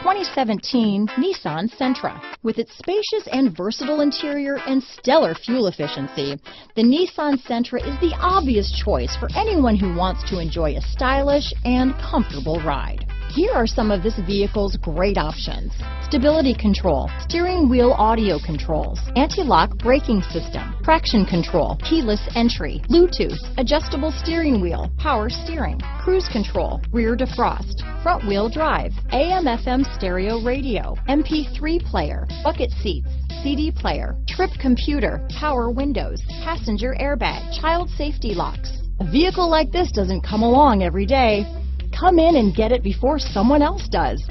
2017 Nissan Sentra. With its spacious and versatile interior and stellar fuel efficiency, the Nissan Sentra is the obvious choice for anyone who wants to enjoy a stylish and comfortable ride. Here are some of this vehicle's great options: stability control, steering wheel audio controls, anti-lock braking system, traction control, keyless entry, Bluetooth, adjustable steering wheel, power steering, cruise control, rear defrost, front wheel drive, AM/FM stereo radio, MP3 player, bucket seats, CD player, trip computer, power windows, passenger airbag, child safety locks. A vehicle like this doesn't come along every day. Come in and get it before someone else does.